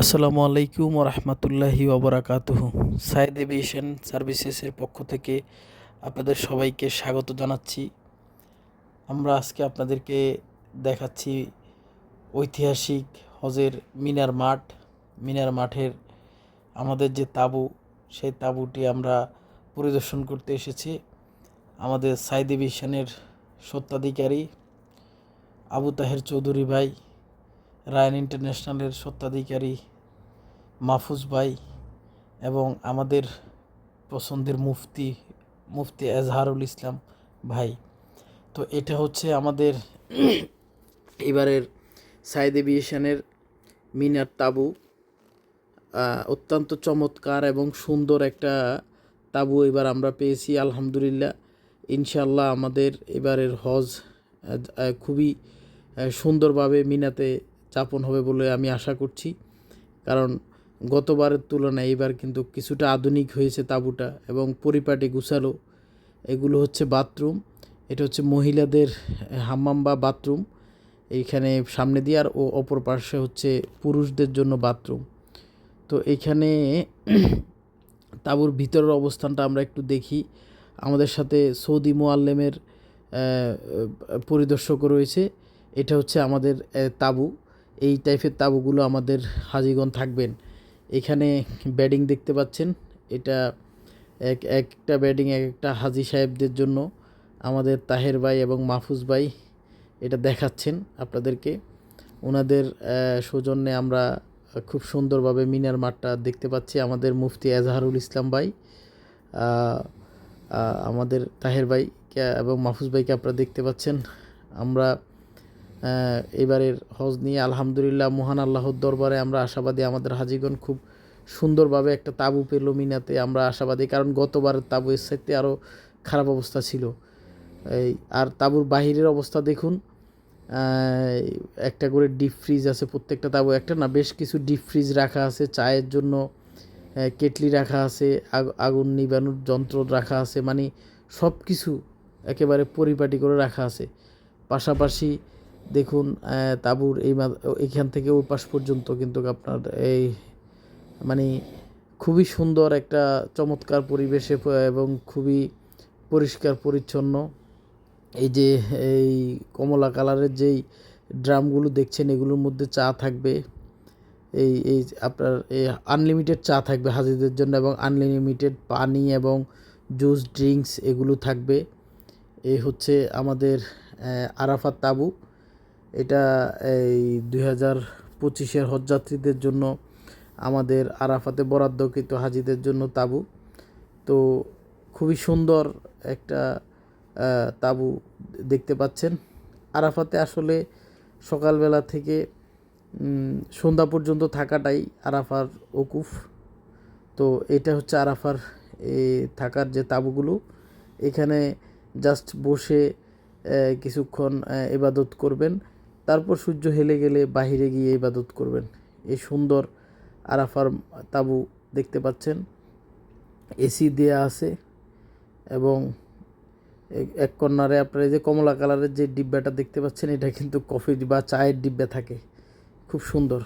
আসসালামু আলাইকুম রহমতুল্লাহি ওবরাকাতুহু। সাইদ এভিয়েশন সার্ভিসেসের পক্ষ থেকে আপনাদের সবাইকে স্বাগত জানাচ্ছি। আমরা আজকে আপনাদেরকে দেখাচ্ছি ঐতিহাসিক হজের মিনার মাঠের আমাদের যে তাঁবু, সেই তাঁবুটি আমরা পরিদর্শন করতে এসেছি। আমাদের সাইদ এভিয়েশনের স্বত্বাধিকারী আবু তাহের চৌধুরী ভাই, রায়ান ইন্টারন্যাশনালের স্বত্বাধিকারী মাহফুজ ভাই এবং আমাদের পছন্দের মুফতি এজাহারুল ইসলাম ভাই। তো এটা হচ্ছে আমাদের এবারের সাইদ এভিয়েশনের মিনার তাঁবু। অত্যন্ত চমৎকার এবং সুন্দর একটা তাঁবু এবার আমরা পেয়েছি, আলহামদুলিল্লাহ। ইনশাল্লাহ আমাদের এবারের হজ খুবই সুন্দরভাবে মিনাতে যাপন হবে বলে আমি আশা করছি, কারণ গতবারের তুলনায় এবার কিন্তু কিছুটা আধুনিক হয়েছে তাঁবুটা এবং পরিপাটি গুছালো। এগুলো হচ্ছে বাথরুম, এটা হচ্ছে মহিলাদের হাম্মাম বা বাথরুম এইখানে সামনে দিয়ে, আর অপর পাশে হচ্ছে পুরুষদের জন্য বাথরুম। তো এইখানে তাঁবুর ভিতরের অবস্থানটা আমরা একটু দেখি। আমাদের সাথে সৌদি মোয়াল্লেমের পরিদর্শকও রয়েছে। এটা হচ্ছে আমাদের তাঁবু। এই টাইপের তাঁবুগুলো আমাদের হাজিগণ থাকবেন। এখানে বেডিং দেখতে পাচ্ছেন, এটা একটা বেডিং একটা হাজি সাহেবদের জন্য। আমাদের তাহের ভাই এবং মাহফুজ ভাই এটা দেখাচ্ছেন আপনাদেরকে। ওনাদের সৌজন্যে আমরা খুব সুন্দরভাবে মিনার মাঠটা দেখতে পাচ্ছি। আমাদের মুফতি এজাহারুল ইসলাম ভাই, আমাদের তাহের ভাইকে এবং মাহফুজ ভাইকে আপনারা দেখতে পাচ্ছেন। আমরা এবারের হজ নিয়ে আলহামদুলিল্লাহ মহান আল্লাহর দরবারে আমরা আশাবাদী। আমাদের হাজিগণ খুব সুন্দরভাবে একটা তাঁবু পেল মিনাতে, আমরা আশাবাদী, কারণ গতবারের তাঁবু এর সাথে আরও খারাপ অবস্থা ছিল। আর তাঁবুর বাহিরের অবস্থা দেখুন, একটা করে ডিপ ফ্রিজ আছে প্রত্যেকটা তাঁবু, একটা না বেশ কিছু ডিপ ফ্রিজ রাখা আছে, চায়ের জন্য কেটলি রাখা আছে, আগুন নিবানোর যন্ত্র রাখা আছে, মানে সব কিছু একেবারে পরিপাটি করে রাখা আছে। পাশাপাশি দেখুন তাঁবুর এইখান থেকে ওই পাশ পর্যন্ত কিন্তু আপনার এই মানে খুবই সুন্দর একটা চমৎকার পরিবেশে এবং খুবই পরিষ্কার পরিচ্ছন্ন। এই কমলা কালারের যেই ড্রামগুলো দেখছেন, এগুলোর মধ্যে চা থাকবে। এই আপনার আনলিমিটেড চা থাকবে হাজিদের জন্য এবং আনলিমিটেড পানি এবং জুস ড্রিঙ্কস এগুলো থাকবে। এই হচ্ছে আমাদের আরাফাত তাঁবু। এটা এই 2025-এর হজযাত্রীদের জন্য আমাদের আরাফাতে বরাদ্দকৃত হাজিদের জন্য তাঁবু। তো খুবই সুন্দর একটা তাঁবু দেখতে পাচ্ছেন। আরাফাতে আসলে সকালবেলা থেকে সন্ধ্যা পর্যন্ত থাকাটাই আরাফার ওকুফ। তো এটা হচ্ছে আরাফার থাকার যে তাঁবুগুলো। এখানে জাস্ট বসে কিছুক্ষণ ইবাদত করবেন, তারপর সূর্য হেলে গেলে বাহিরে গিয়ে ইবাদত করবেন। এই সুন্দর আরাফার তাঁবু দেখতে পাচ্ছেন, এসি দেয়া আছে এবং এক কর্নারে আপনার এই যে কমলা কালারের যে ডিব্বাটা দেখতে পাচ্ছেন, এটা কিন্তু কফি বা চায়ের ডিব্বা থাকে, খুব সুন্দর।